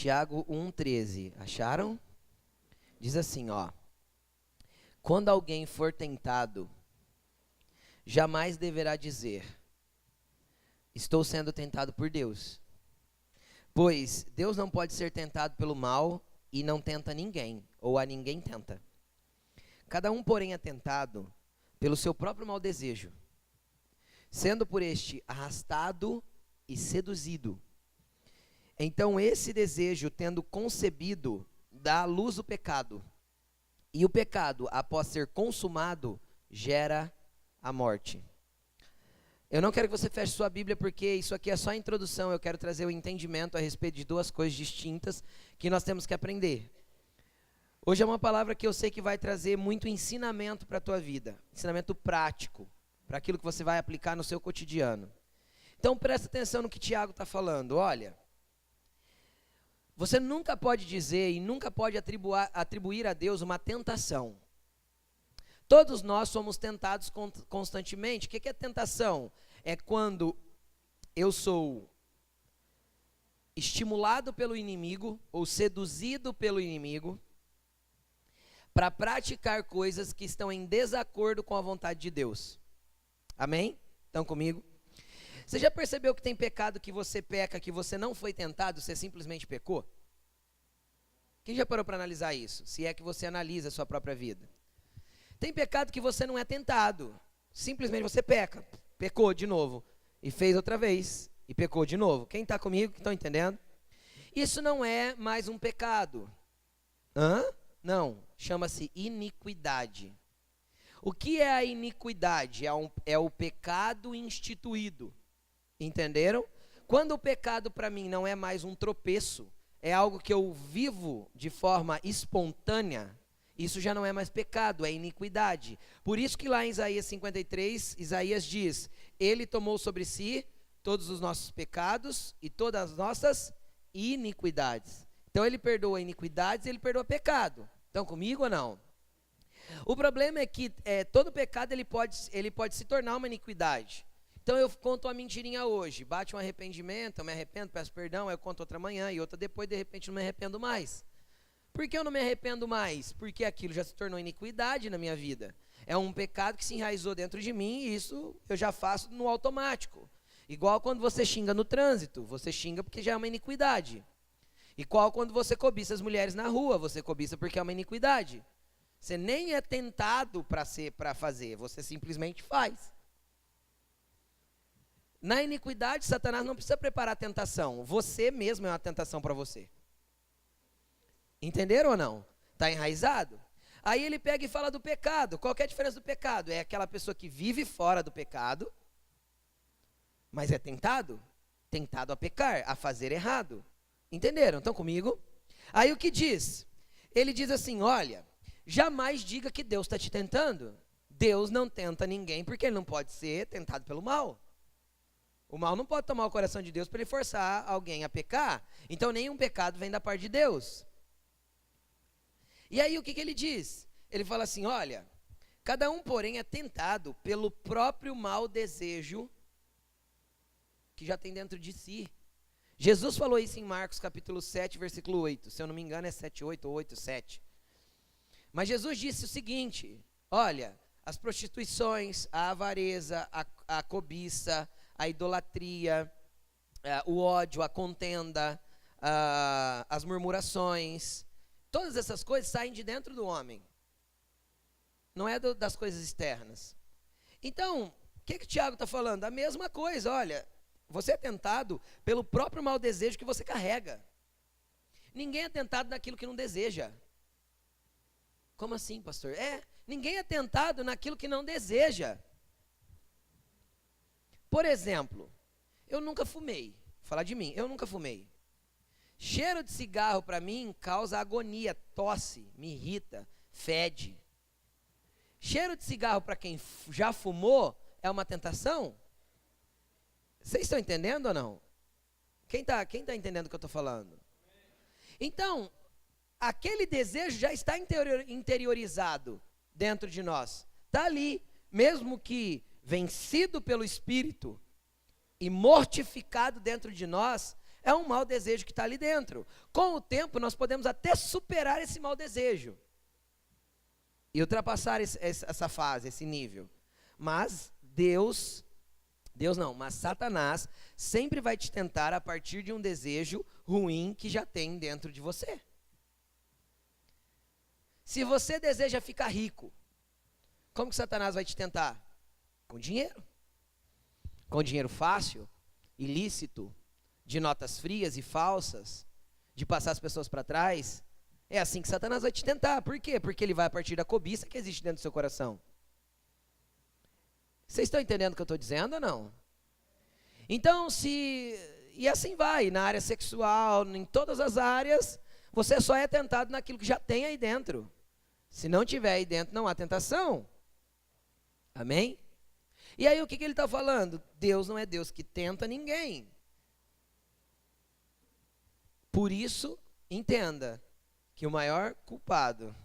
Tiago 1,13. Acharam? Diz assim, ó. Quando alguém for tentado, jamais deverá dizer, estou sendo tentado por Deus. Pois Deus não pode ser tentado pelo mal e não tenta ninguém, ou a ninguém tenta. Cada um, porém, é tentado pelo seu próprio mau desejo, sendo por este arrastado e seduzido. Então esse desejo, tendo concebido, dá à luz o pecado. E o pecado, após ser consumado, gera a morte. Eu não quero que você feche sua Bíblia, porque isso aqui é só a introdução. Eu quero trazer o entendimento a respeito de duas coisas distintas que nós temos que aprender. Hoje é uma palavra que eu sei que vai trazer muito ensinamento para a tua vida. Ensinamento prático, para aquilo que você vai aplicar no seu cotidiano. Então presta atenção no que Tiago está falando. Olha, você nunca pode dizer e nunca pode atribuir a Deus uma tentação. Todos nós somos tentados constantemente. O que é tentação? É quando eu sou estimulado pelo inimigo ou seduzido pelo inimigo para praticar coisas que estão em desacordo com a vontade de Deus. Amém? Estão comigo? Você já percebeu que tem pecado que você peca, que você não foi tentado, você simplesmente pecou? Quem já parou para analisar isso? Se é que você analisa a sua própria vida. Tem pecado que você não é tentado, simplesmente você peca, pecou de novo, e fez outra vez, e pecou de novo. Quem está comigo, que estão entendendo? Isso não é mais um pecado. Não, chama-se iniquidade. O que é a iniquidade? É o pecado instituído. Entenderam? Quando o pecado para mim não é mais um tropeço, é algo que eu vivo de forma espontânea, isso já não é mais pecado, é iniquidade. Por isso que lá em Isaías 53, Isaías diz, ele tomou sobre si todos os nossos pecados e todas as nossas iniquidades. Então ele perdoa iniquidades e ele perdoa pecado. Estão comigo ou não? O problema é que todo pecado ele pode se tornar uma iniquidade. Então eu conto uma mentirinha hoje, bate um arrependimento, eu me arrependo, peço perdão, eu conto outra manhã e outra depois, de repente não me arrependo mais. Por que eu não me arrependo mais? Porque aquilo já se tornou iniquidade na minha vida. É um pecado que se enraizou dentro de mim e isso eu já faço no automático. Igual quando você xinga no trânsito, você xinga porque já é uma iniquidade. Igual quando você cobiça as mulheres na rua, você cobiça porque é uma iniquidade. Você nem é tentado para fazer, você simplesmente faz. Na iniquidade, Satanás não precisa preparar a tentação. Você mesmo é uma tentação para você. Entenderam ou não? Está enraizado? Aí ele pega e fala do pecado. Qual que é a diferença do pecado? É aquela pessoa que vive fora do pecado, mas é tentado a pecar, a fazer errado. Entenderam? Estão comigo? Aí o que diz? Ele diz assim, olha, jamais diga que Deus está te tentando. Deus não tenta ninguém porque ele não pode ser tentado pelo mal. O mal não pode tomar o coração de Deus para ele forçar alguém a pecar. Então nenhum pecado vem da parte de Deus. E aí o que ele diz? Ele fala assim, olha, cada um porém é tentado pelo próprio mau desejo que já tem dentro de si. Jesus falou isso em Marcos capítulo 7, versículo 8. Se eu não me engano é 7:8 ou 8:7. Mas Jesus disse o seguinte, olha, as prostituições, a avareza, a cobiça, a idolatria, o ódio, a contenda, as murmurações, todas essas coisas saem de dentro do homem. Não é das coisas externas. Então, o que Tiago está falando? A mesma coisa, olha, você é tentado pelo próprio mau desejo que você carrega. Ninguém é tentado naquilo que não deseja. Como assim, pastor? Ninguém é tentado naquilo que não deseja. Por exemplo, eu nunca fumei. Vou falar de mim, eu nunca fumei. Cheiro de cigarro para mim causa agonia, tosse, me irrita, fede. Cheiro de cigarro para quem já fumou é uma tentação? Vocês estão entendendo ou não? Quem tá entendendo o que eu estou falando? Então, aquele desejo já está interiorizado dentro de nós. Está ali, mesmo que vencido pelo Espírito e mortificado dentro de nós, É um mau desejo que está ali dentro. Com o tempo, nós podemos até superar esse mau desejo e ultrapassar essa fase, esse nível. Mas mas Satanás sempre vai te tentar a partir de um desejo ruim que já tem dentro de você. Se você deseja ficar rico, como que Satanás vai te tentar? Com dinheiro. Com dinheiro fácil, ilícito, de notas frias e falsas, de passar as pessoas para trás. É assim que Satanás vai te tentar. Por quê? Porque ele vai a partir da cobiça que existe dentro do seu coração. Vocês estão entendendo o que eu estou dizendo ou não? Então, e assim vai, na área sexual, em todas as áreas, você só é tentado naquilo que já tem aí dentro. Se não tiver aí dentro, não há tentação. Amém? E aí o que ele está falando? Deus não é Deus que tenta ninguém. Por isso, entenda que o maior culpado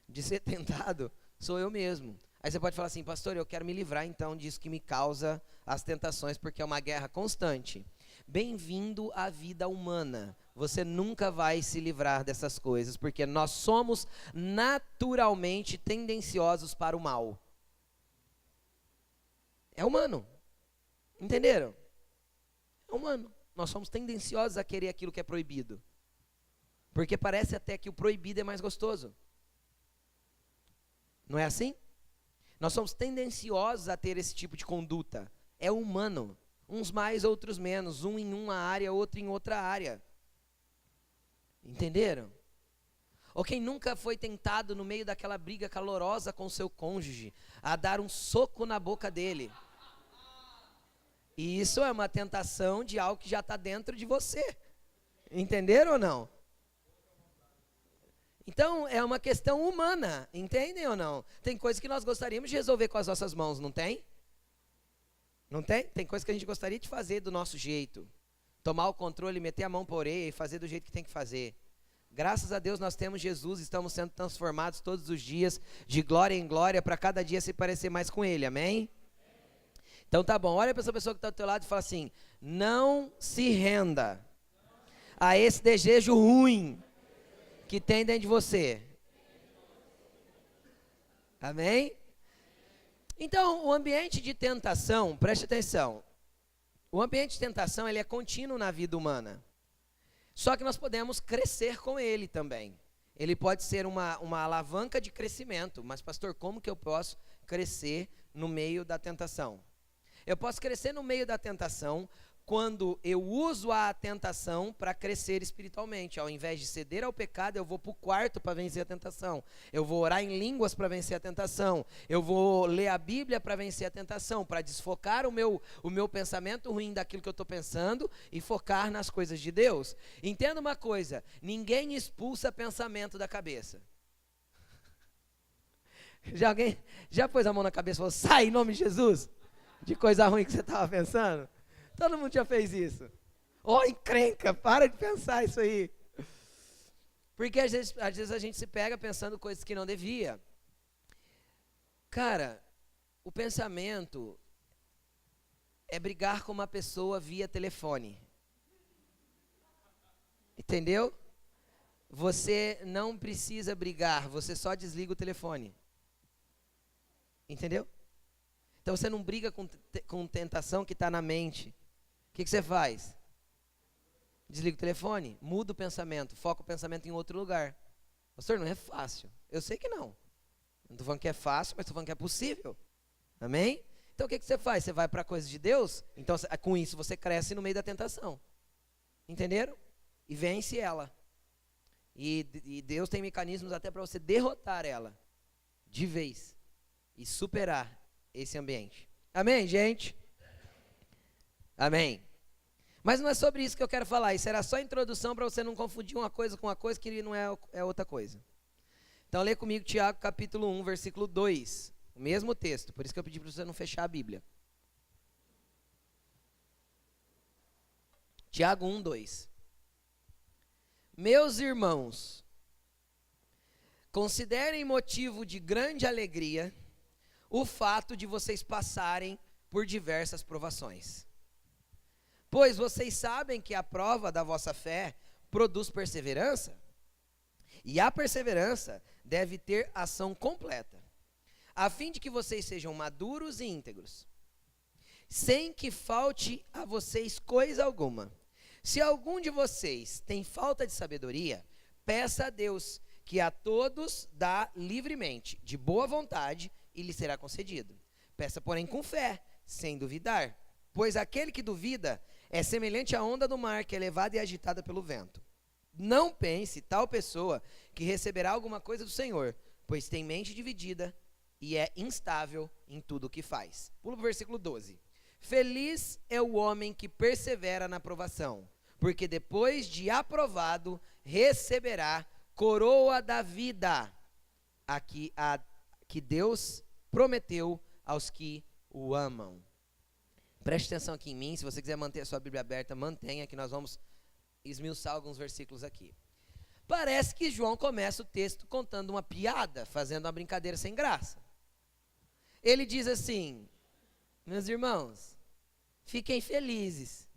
de ser tentado sou eu mesmo. Aí você pode falar assim, pastor, eu quero me livrar então disso que me causa as tentações, porque é uma guerra constante. Bem-vindo à vida humana. Você nunca vai se livrar dessas coisas, porque nós somos naturalmente tendenciosos para o mal. É humano. Entenderam? É humano. Nós somos tendenciosos a querer aquilo que é proibido. Porque parece até que o proibido é mais gostoso. Não é assim? Nós somos tendenciosos a ter esse tipo de conduta. É humano. Uns mais, outros menos. Um em uma área, outro em outra área. Entenderam? Ou quem nunca foi tentado no meio daquela briga calorosa com seu cônjuge, a dar um soco na boca dele. E isso é uma tentação de algo que já está dentro de você. Entenderam ou não? Então, é uma questão humana, entendem ou não? Tem coisas que nós gostaríamos de resolver com as nossas mãos, não tem? Não tem? Tem coisas que a gente gostaria de fazer do nosso jeito. Tomar o controle, meter a mão por orelha e fazer do jeito que tem que fazer. Graças a Deus nós temos Jesus, estamos sendo transformados todos os dias, de glória em glória, para cada dia se parecer mais com Ele, amém? Então tá bom, olha para essa pessoa que está do teu lado e fala assim, não se renda a esse desejo ruim que tem dentro de você. Amém? Então, o ambiente de tentação, preste atenção, o ambiente de tentação ele é contínuo na vida humana. Só que nós podemos crescer com ele também. Ele pode ser uma alavanca de crescimento. Mas pastor, como que eu posso crescer no meio da tentação? Eu posso crescer no meio da tentação quando eu uso a tentação para crescer espiritualmente. Ao invés de ceder ao pecado, eu vou para o quarto para vencer a tentação. Eu vou orar em línguas para vencer a tentação. Eu vou ler a Bíblia para vencer a tentação, para desfocar o meu pensamento ruim daquilo que eu estou pensando e focar nas coisas de Deus. Entenda uma coisa, ninguém expulsa pensamento da cabeça. Alguém já pôs a mão na cabeça e falou, sai em nome de Jesus, de coisa ruim que você estava pensando? Todo mundo já fez isso. Oh, encrenca, para de pensar isso aí. Porque às vezes a gente se pega pensando coisas que não devia. Cara, o pensamento é brigar com uma pessoa via telefone. Entendeu? Você não precisa brigar, você só desliga o telefone. Entendeu? Então você não briga com tentação que está na mente. O que você faz? Desliga o telefone, muda o pensamento, foca o pensamento em outro lugar. Pastor, não é fácil. Eu sei que não. Não estou falando que é fácil, mas estou falando que é possível. Amém? Então o que você faz? Você vai para coisas de Deus, então com isso você cresce no meio da tentação. Entenderam? E vence ela. E Deus tem mecanismos até para você derrotar ela de vez e superar esse ambiente. Amém, gente? Amém. Mas não é sobre isso que eu quero falar. Isso era só introdução para você não confundir uma coisa com uma coisa que não é outra coisa. Então lê comigo Tiago capítulo 1, versículo 2. O mesmo texto. Por isso que eu pedi para você não fechar a Bíblia. Tiago 1, 2. Meus irmãos, considerem motivo de grande alegria o fato de vocês passarem por diversas provações, Pois vocês sabem que a prova da vossa fé produz perseverança, e a perseverança deve ter ação completa, a fim de que vocês sejam maduros e íntegros, sem que falte a vocês coisa alguma. Se algum de vocês tem falta de sabedoria, peça a Deus, que a todos dá livremente, de boa vontade, e lhe será concedido. Peça, porém, com fé, sem duvidar, pois aquele que duvida é semelhante à onda do mar, que é levada e agitada pelo vento. Não pense tal pessoa que receberá alguma coisa do Senhor, pois tem mente dividida e é instável em tudo o que faz. Pula para o versículo 12. Feliz é o homem que persevera na provação, porque depois de aprovado, receberá coroa da vida, a que Deus prometeu aos que o amam. Preste atenção aqui em mim, se você quiser manter a sua Bíblia aberta, mantenha, que nós vamos esmiuçar alguns versículos aqui. Parece que João começa o texto contando uma piada, fazendo uma brincadeira sem graça. Ele diz assim: meus irmãos, fiquem felizes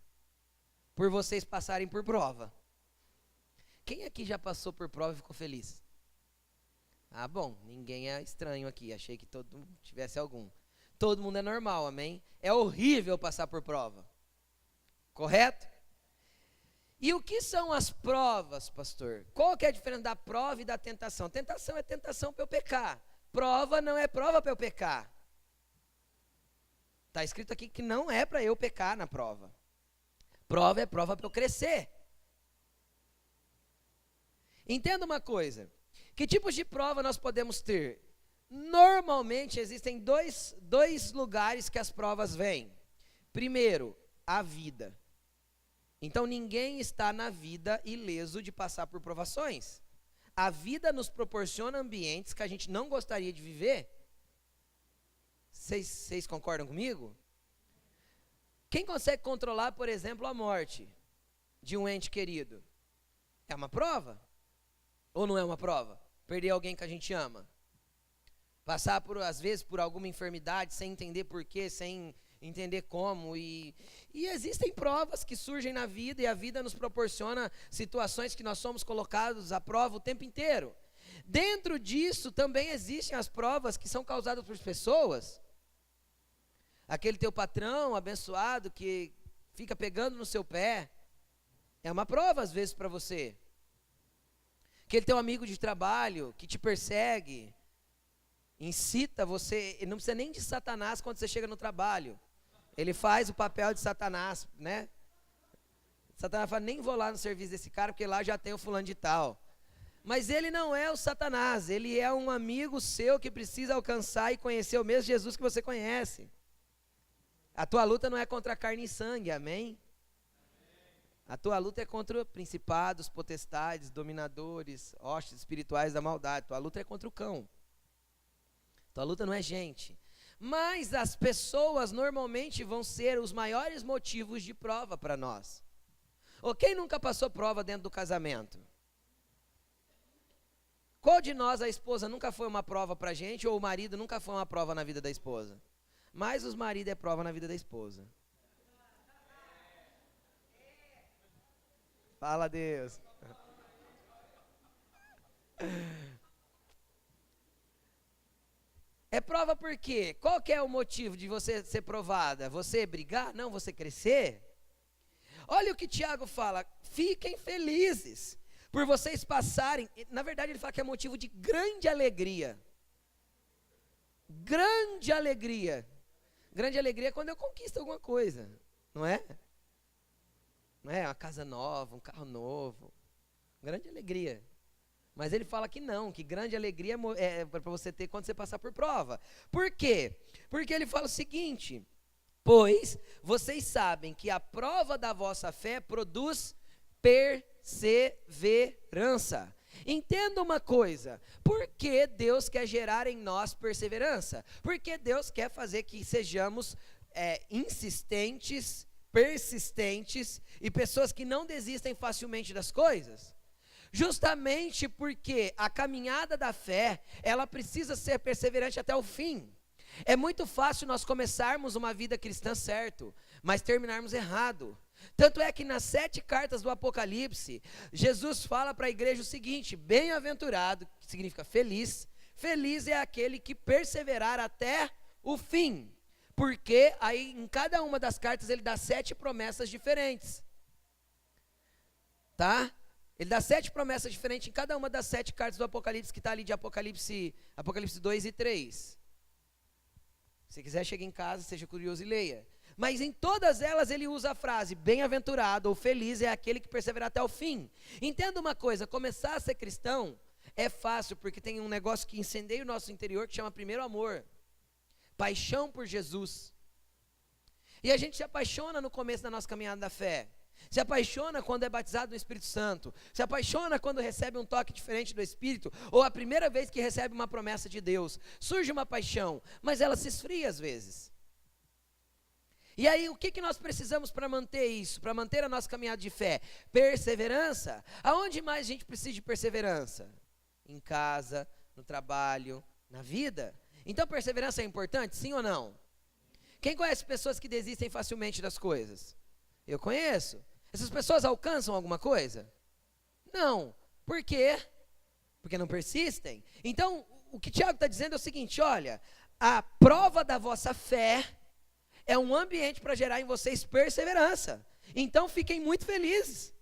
por vocês passarem por prova. Quem aqui já passou por prova e ficou feliz? Ah, bom, ninguém é estranho aqui, achei que todo mundo tivesse algum. Todo mundo é normal, amém? É horrível passar por prova, correto? E o que são as provas, pastor? Qual que é a diferença da prova e da tentação? Tentação é tentação para eu pecar. Prova não é prova para eu pecar. Está escrito aqui que não é para eu pecar na prova. Prova é prova para eu crescer. Entenda uma coisa. Que tipos de prova nós podemos ter? Normalmente existem dois lugares que as provas vêm. Primeiro, a vida. Então ninguém está na vida ileso de passar por provações. A vida nos proporciona ambientes que a gente não gostaria de viver. Vocês concordam comigo? Quem consegue controlar, por exemplo, a morte de um ente querido? É uma prova? Ou não é uma prova? Perder alguém que a gente ama. Passar, às vezes, por alguma enfermidade, sem entender porquê, sem entender como. E existem provas que surgem na vida, e a vida nos proporciona situações que nós somos colocados à prova o tempo inteiro. Dentro disso, também existem as provas que são causadas por pessoas. Aquele teu patrão abençoado que fica pegando no seu pé, é uma prova às vezes para você. Aquele teu amigo de trabalho que te persegue, incita você, não precisa nem de Satanás quando você chega no trabalho. Ele faz o papel de Satanás, né? Satanás fala, nem vou lá no serviço desse cara, porque lá já tem o fulano de tal. Mas ele não é o Satanás, ele é um amigo seu que precisa alcançar e conhecer o mesmo Jesus que você conhece. A tua luta não é contra carne e sangue, amém? A tua luta é contra principados, potestades, dominadores, hostes espirituais da maldade. Tua luta é contra o cão. Tua luta não é gente. Mas as pessoas normalmente vão ser os maiores motivos de prova para nós. Ou quem nunca passou prova dentro do casamento? Qual de nós a esposa nunca foi uma prova para a gente, ou o marido nunca foi uma prova na vida da esposa? Mas os maridos é prova na vida da esposa. Fala, Deus. É prova por quê? Qual que é o motivo de você ser provada? Você brigar? Não, você crescer? Olha o que Tiago fala, fiquem felizes por vocês passarem, na verdade ele fala que é motivo de grande alegria. Grande alegria. Grande alegria é quando eu conquisto alguma coisa, não é? Não é? Uma casa nova, um carro novo. Grande alegria. Mas ele fala que não, que grande alegria é para você ter quando você passar por prova. Por quê? Porque ele fala o seguinte: pois vocês sabem que a prova da vossa fé produz perseverança. Entenda uma coisa, por que Deus quer gerar em nós perseverança? Porque Deus quer fazer que sejamos insistentes, persistentes e pessoas que não desistem facilmente das coisas. Justamente porque a caminhada da fé, ela precisa ser perseverante até o fim. É muito fácil nós começarmos uma vida cristã, certo, mas terminarmos errado. Tanto é que nas 7 cartas do Apocalipse, Jesus fala para a igreja o seguinte: bem-aventurado, que significa feliz, feliz é aquele que perseverar até o fim. Porque aí em cada uma das cartas ele dá 7 promessas diferentes. Tá? Ele dá 7 promessas diferentes em cada uma das 7 cartas do Apocalipse, que está ali de Apocalipse 2 e 3. Se quiser, chegue em casa, seja curioso e leia. Mas em todas elas ele usa a frase: bem-aventurado ou feliz é aquele que persevera até o fim. Entenda uma coisa: começar a ser cristão é fácil, porque tem um negócio que incendeia o nosso interior, que chama primeiro amor. Paixão por Jesus. E a gente se apaixona no começo da nossa caminhada da fé. Se apaixona quando é batizado no Espírito Santo. Se apaixona quando recebe um toque diferente do Espírito, ou a primeira vez que recebe uma promessa de Deus. Surge uma paixão, mas ela se esfria às vezes. E aí, o que nós precisamos para manter isso? Para manter a nossa caminhada de fé? Perseverança. Aonde mais a gente precisa de perseverança? Em casa, no trabalho, na vida. Então, perseverança é importante, sim ou não? Quem conhece pessoas que desistem facilmente das coisas? Eu conheço. Essas pessoas alcançam alguma coisa? Não. Por quê? Porque não persistem. Então, o que Tiago está dizendo é o seguinte: olha, a prova da vossa fé é um ambiente para gerar em vocês perseverança. Então, fiquem muito felizes.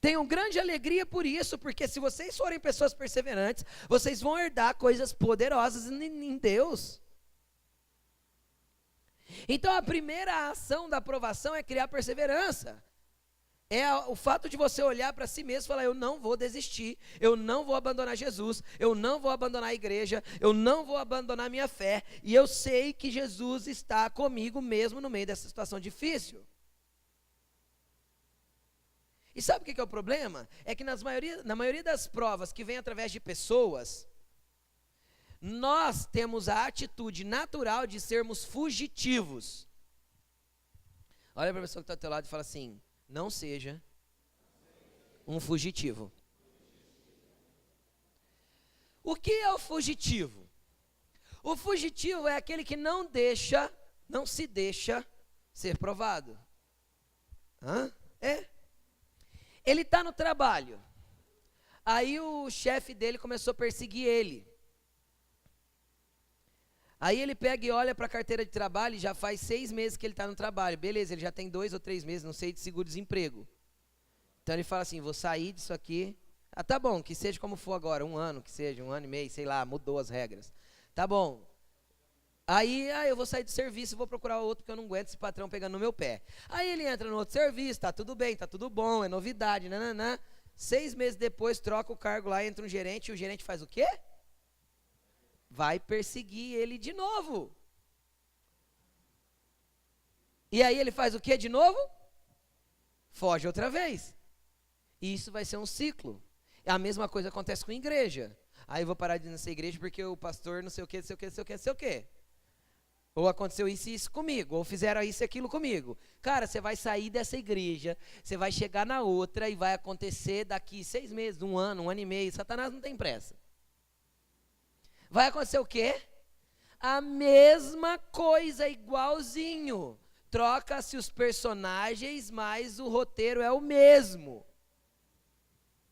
Tenham grande alegria por isso, porque se vocês forem pessoas perseverantes, vocês vão herdar coisas poderosas em Deus. Então a primeira ação da aprovação é criar perseverança. É o fato de você olhar para si mesmo e falar: eu não vou desistir, eu não vou abandonar Jesus, eu não vou abandonar a igreja, eu não vou abandonar minha fé, e eu sei que Jesus está comigo mesmo no meio dessa situação difícil. E sabe o que é o problema? É que na maioria das provas que vem através de pessoas, nós temos a atitude natural de sermos fugitivos. Olha para a pessoa que está ao teu lado e fala assim: não seja um fugitivo. O que é o fugitivo? O fugitivo é aquele que não se deixa ser provado. Ele está no trabalho. Aí o chefe dele começou a perseguir ele. Aí ele pega e olha para a carteira de trabalho e já faz 6 meses que ele está no trabalho. Beleza, ele já tem 2 ou 3 meses, não sei, de seguro-desemprego. Então ele fala assim: vou sair disso aqui. Tá bom, que seja como for agora, 1 ano, que seja 1 ano e meio, sei lá, mudou as regras. Tá bom. Aí eu vou sair do serviço e vou procurar outro, porque eu não aguento esse patrão pegando no meu pé. Aí ele entra no outro serviço, tá tudo bem, tá tudo bom, é novidade, nananã. 6 meses depois, troca o cargo lá, entra um gerente, e o gerente faz o quê? Vai perseguir ele de novo. E aí ele faz o quê de novo? Foge outra vez. E isso vai ser um ciclo. A mesma coisa acontece com a igreja. Aí eu vou parar de ir nessa igreja porque o pastor não sei o quê, não sei o quê, não sei o quê, não sei o quê. Ou aconteceu isso e isso comigo, ou fizeram isso e aquilo comigo. Cara, você vai sair dessa igreja, você vai chegar na outra e vai acontecer daqui 6 meses, 1 ano, 1 ano e meio. Satanás não tem pressa. Vai acontecer o quê? A mesma coisa, igualzinho. Troca-se os personagens, mas o roteiro é o mesmo.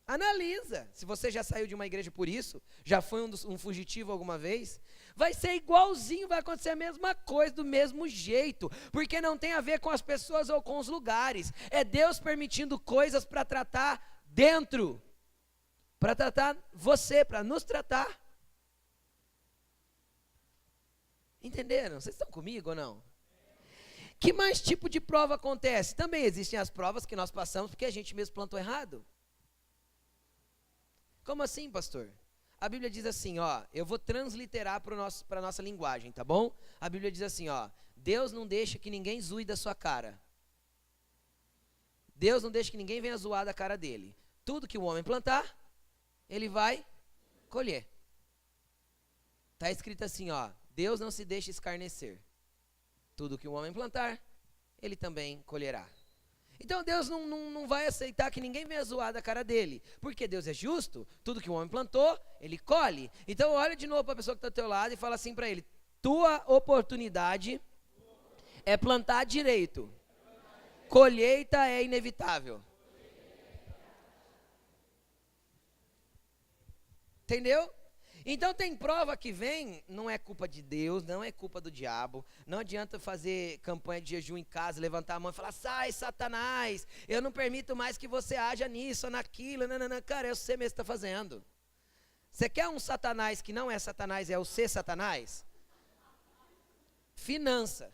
Analisa. Se você já saiu de uma igreja por isso, já foi um fugitivo alguma vez, vai ser igualzinho, vai acontecer a mesma coisa, do mesmo jeito, porque não tem a ver com as pessoas ou com os lugares. É Deus permitindo coisas para tratar dentro, para tratar você, para nos tratar. Entenderam? Vocês estão comigo ou não? Que mais tipo de prova acontece? Também existem as provas que nós passamos porque a gente mesmo plantou errado. Como assim, pastor? A Bíblia diz assim, eu vou transliterar para a nossa linguagem, tá bom? A Bíblia diz assim, Deus não deixa que ninguém zoe da sua cara. Deus não deixa que ninguém venha zoar da cara dele. Tudo que o homem plantar, ele vai colher. Está escrito assim, Deus não se deixa escarnecer. Tudo que o homem plantar, ele também colherá. Então Deus não vai aceitar que ninguém venha zoar da cara dele, porque Deus é justo, tudo que o homem plantou, ele colhe. Então olha de novo para a pessoa que está ao teu lado e fala assim para ele: tua oportunidade é plantar direito. Colheita é inevitável. Entendeu? Então tem prova que vem, não é culpa de Deus, não é culpa do diabo. Não adianta fazer campanha de jejum em casa, levantar a mão e falar: sai, Satanás, eu não permito mais que você haja nisso ou naquilo. Não. Cara, é você mesmo que está fazendo. Você quer um Satanás que não é Satanás, é o ser Satanás? Finança.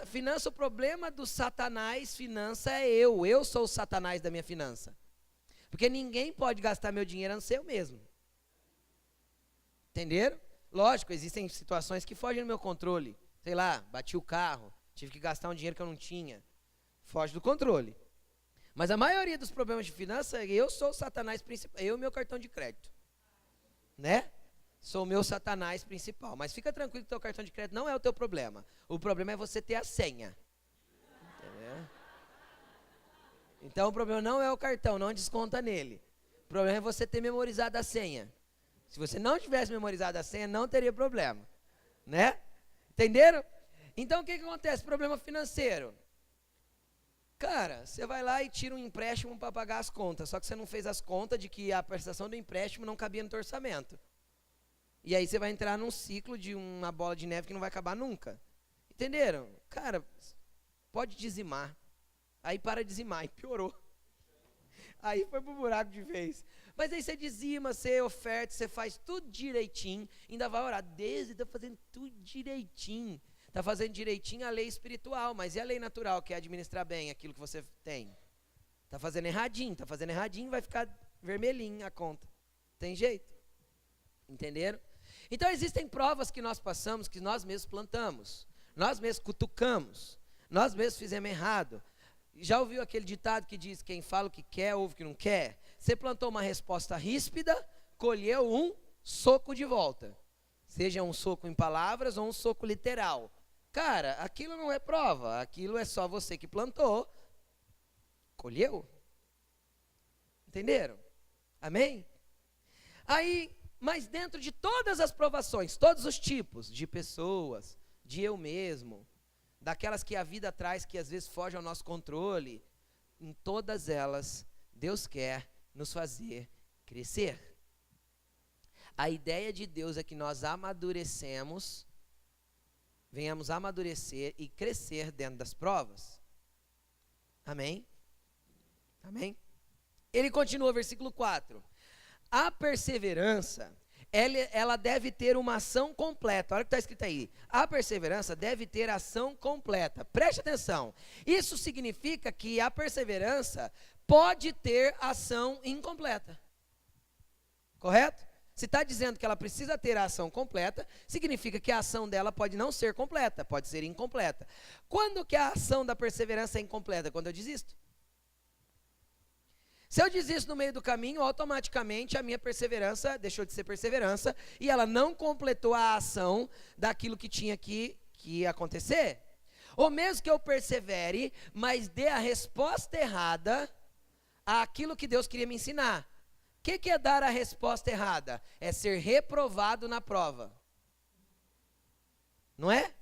Finança, o problema do Satanás, finança é eu sou o Satanás da minha finança. Porque ninguém pode gastar meu dinheiro a não ser eu mesmo. Entenderam? Lógico, existem situações que fogem do meu controle. Sei lá, bati o carro, tive que gastar um dinheiro que eu não tinha. Foge do controle. Mas a maioria dos problemas de finança, eu sou o Satanás principal, eu e meu cartão de crédito. Né? Sou o meu Satanás principal. Mas fica tranquilo que o teu cartão de crédito não é o teu problema. O problema é você ter a senha. Entendeu? Então o problema não é o cartão, não desconta nele. O problema é você ter memorizado a senha. Se você não tivesse memorizado a senha, não teria problema. Né? Entenderam? Então o que acontece? Problema financeiro. Cara, você vai lá e tira um empréstimo para pagar as contas. Só que você não fez as contas de que a prestação do empréstimo não cabia no teu orçamento. E aí você vai entrar num ciclo de uma bola de neve que não vai acabar nunca. Entenderam? Cara, pode dizimar. Aí para de dizimar e piorou. Aí foi pro buraco de vez. Mas aí você dizima, você oferta, você faz tudo direitinho. Ainda vai orar. Deus está fazendo tudo direitinho. Está fazendo direitinho a lei espiritual. Mas e a lei natural, que é administrar bem aquilo que você tem? Está fazendo erradinho. Está fazendo erradinho, vai ficar vermelhinho a conta. Tem jeito? Entenderam? Então existem provas que nós passamos, que nós mesmos plantamos. Nós mesmos cutucamos. Nós mesmos fizemos errado. Já ouviu aquele ditado que diz: quem fala o que quer, ouve o que não quer? Você plantou uma resposta ríspida, colheu um soco de volta. Seja um soco em palavras ou um soco literal. Cara, aquilo não é prova, aquilo é só você que plantou, colheu. Entenderam? Amém? Aí, mas dentro de todas as provações, todos os tipos de pessoas, de eu mesmo, daquelas que a vida traz, que às vezes fogem ao nosso controle, em todas elas, Deus quer nos fazer crescer. A ideia de Deus é que nós venhamos amadurecer e crescer dentro das provas. Amém? Amém? Ele continua, versículo 4. A perseverança, ela deve ter uma ação completa. Olha o que está escrito aí. A perseverança deve ter ação completa. Preste atenção. Isso significa que a perseverança pode ter ação incompleta. Correto? Se está dizendo que ela precisa ter a ação completa, significa que a ação dela pode não ser completa, pode ser incompleta. Quando que a ação da perseverança é incompleta? Quando eu desisto. Se eu desisto no meio do caminho, automaticamente a minha perseverança deixou de ser perseverança e ela não completou a ação daquilo que tinha que acontecer. Ou mesmo que eu persevere, mas dê a resposta errada àquilo que Deus queria me ensinar. O que é dar a resposta errada? É ser reprovado na prova. Não é?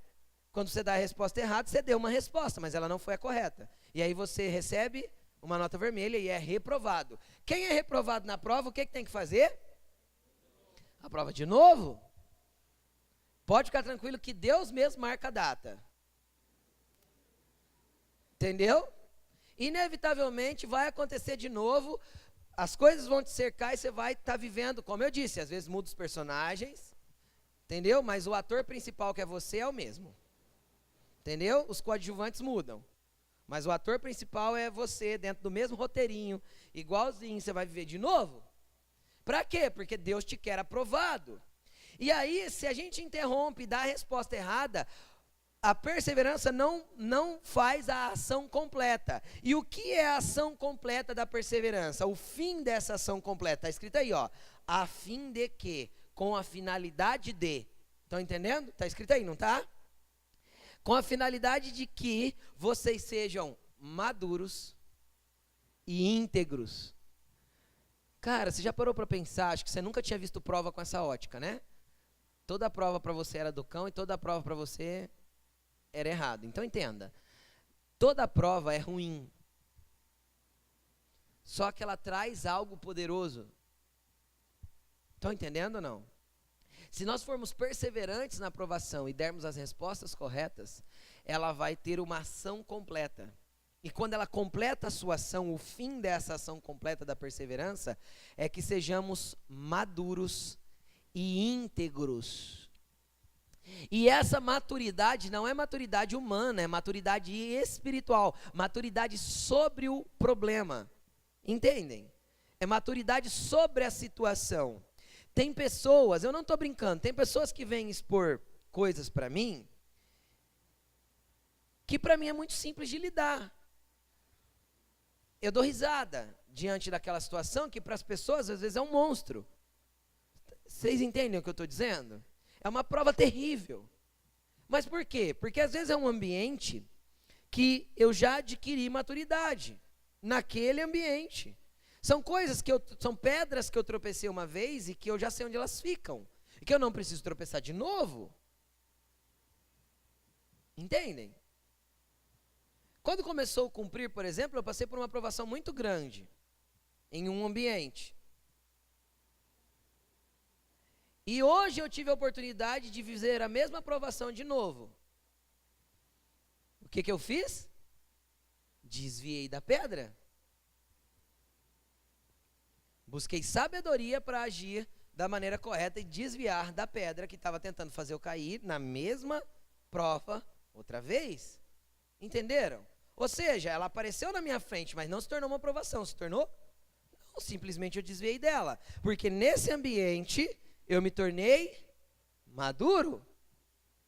Quando você dá a resposta errada, você deu uma resposta, mas ela não foi a correta. E aí você recebe uma nota vermelha e é reprovado. Quem é reprovado na prova, o que tem que fazer? A prova de novo. Pode ficar tranquilo que Deus mesmo marca a data. Entendeu? Inevitavelmente vai acontecer de novo. As coisas vão te cercar e você vai estar vivendo, como eu disse, às vezes muda os personagens, entendeu? Mas o ator principal que é você é o mesmo, entendeu? Os coadjuvantes mudam, mas o ator principal é você, dentro do mesmo roteirinho, igualzinho, você vai viver de novo. Para quê? Porque Deus te quer aprovado. E aí, se a gente interrompe e dá a resposta errada, a perseverança não faz a ação completa. E o que é a ação completa da perseverança? O fim dessa ação completa, está escrito aí, ó. A fim de que? Com a finalidade de. Estão entendendo? Está escrito aí, não está? Com a finalidade de que vocês sejam maduros e íntegros. Cara, você já parou para pensar? Acho que você nunca tinha visto prova com essa ótica, né? Toda prova para você era do cão e toda prova para você era errado. Então entenda, toda prova é ruim, só que ela traz algo poderoso. Estão entendendo ou não? Se nós formos perseverantes na aprovação e dermos as respostas corretas, ela vai ter uma ação completa. E quando ela completa a sua ação, o fim dessa ação completa da perseverança é que sejamos maduros e íntegros. E essa maturidade não é maturidade humana, é maturidade espiritual, maturidade sobre o problema. Entendem? É maturidade sobre a situação. Tem pessoas, eu não estou brincando, tem pessoas que vêm expor coisas para mim, que para mim é muito simples de lidar. Eu dou risada diante daquela situação que para as pessoas às vezes é um monstro. Vocês entendem o que eu estou dizendo? É uma prova terrível. Mas por quê? Porque às vezes é um ambiente que eu já adquiri maturidade naquele ambiente. São coisas são pedras que eu tropecei uma vez e que eu já sei onde elas ficam. E que eu não preciso tropeçar de novo. Entendem? Quando começou o cumprir, por exemplo, eu passei por uma aprovação muito grande em um ambiente. E hoje eu tive a oportunidade de viver a mesma aprovação de novo. O que eu fiz? Desviei da pedra. Busquei sabedoria para agir da maneira correta e desviar da pedra que estava tentando fazer eu cair na mesma prova outra vez. Entenderam? Ou seja, ela apareceu na minha frente, mas não se tornou uma aprovação. Se tornou? Não, simplesmente eu desviei dela. Porque nesse ambiente eu me tornei maduro.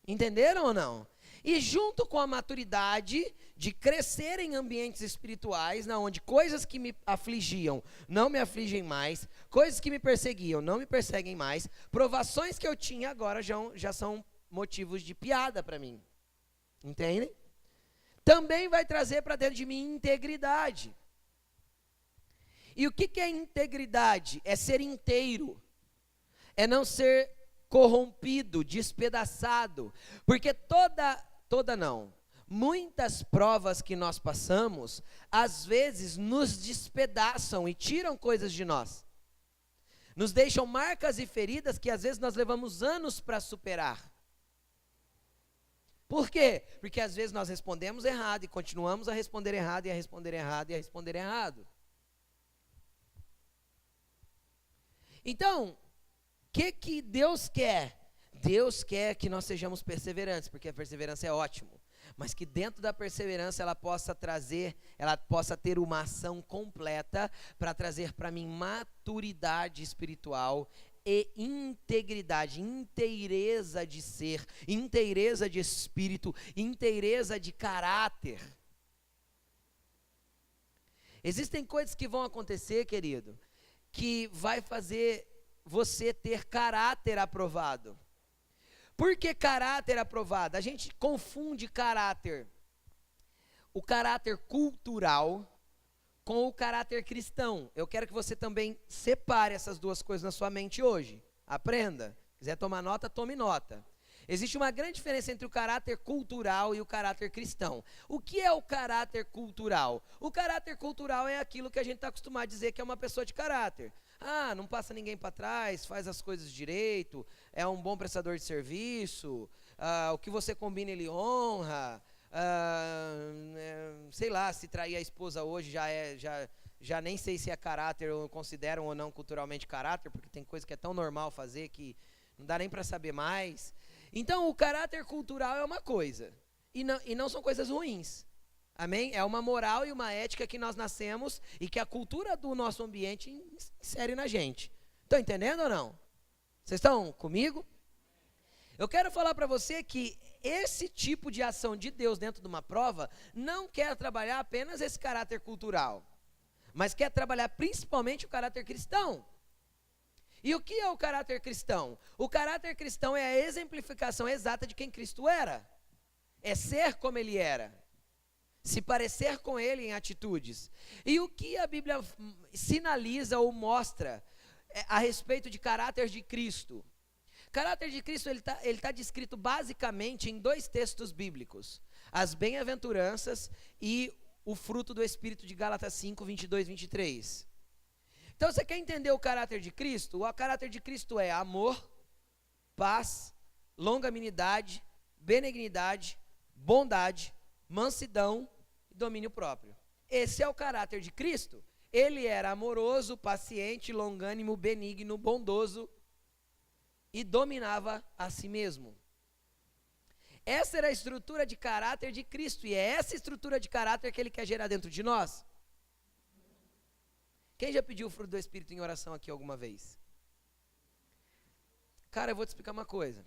Entenderam ou não? E junto com a maturidade de crescer em ambientes espirituais, onde coisas que me afligiam não me afligem mais, coisas que me perseguiam não me perseguem mais, provações que eu tinha agora já são motivos de piada para mim. Entendem? Também vai trazer para dentro de mim integridade. E o que é integridade? É ser inteiro. É não ser corrompido, despedaçado. Porque muitas provas que nós passamos, às vezes nos despedaçam e tiram coisas de nós. Nos deixam marcas e feridas que às vezes nós levamos anos para superar. Por quê? Porque às vezes nós respondemos errado e continuamos a responder errado e a responder errado e a responder errado. Então, o que Deus quer? Deus quer que nós sejamos perseverantes, porque a perseverança é ótimo. Mas que dentro da perseverança ela possa ter uma ação completa para trazer para mim maturidade espiritual e integridade, inteireza de ser, inteireza de espírito, inteireza de caráter. Existem coisas que vão acontecer, querido, que vai fazer você ter caráter aprovado. Por que caráter aprovado? A gente confunde caráter, o caráter cultural, com o caráter cristão. Eu quero que você também separe essas duas coisas na sua mente hoje. Aprenda. Se quiser tomar nota, tome nota. Existe uma grande diferença entre o caráter cultural e o caráter cristão. O que é o caráter cultural? O caráter cultural é aquilo que a gente está acostumado a dizer que é uma pessoa de caráter. Ah, não passa ninguém para trás, faz as coisas direito, é um bom prestador de serviço, o que você combina ele honra, sei lá, se trair a esposa hoje já nem sei se é caráter ou consideram ou não culturalmente caráter, porque tem coisa que é tão normal fazer que não dá nem para saber mais. Então o caráter cultural é uma coisa, e não são coisas ruins. Amém? É uma moral e uma ética que nós nascemos e que a cultura do nosso ambiente insere na gente. Estão entendendo ou não? Vocês estão comigo? Eu quero falar para você que esse tipo de ação de Deus dentro de uma prova não quer trabalhar apenas esse caráter cultural, mas quer trabalhar principalmente o caráter cristão. E o que é o caráter cristão? O caráter cristão é a exemplificação exata de quem Cristo era. É ser como ele era. Se parecer com ele em atitudes. E o que a Bíblia sinaliza ou mostra a respeito de caráter de Cristo? Caráter de Cristo, ele tá descrito basicamente em 2 textos bíblicos. As bem-aventuranças e o fruto do Espírito de Gálatas 5, 22, 23. Então, você quer entender o caráter de Cristo? O caráter de Cristo é amor, paz, longanimidade, benignidade, bondade, mansidão e domínio próprio. Esse é o caráter de Cristo. Ele era amoroso, paciente, longânimo, benigno, bondoso e dominava a si mesmo. Essa era a estrutura de caráter de Cristo, e é essa estrutura de caráter que ele quer gerar dentro de nós. Quem já pediu o fruto do Espírito em oração aqui alguma vez? Cara, eu vou te explicar uma coisa.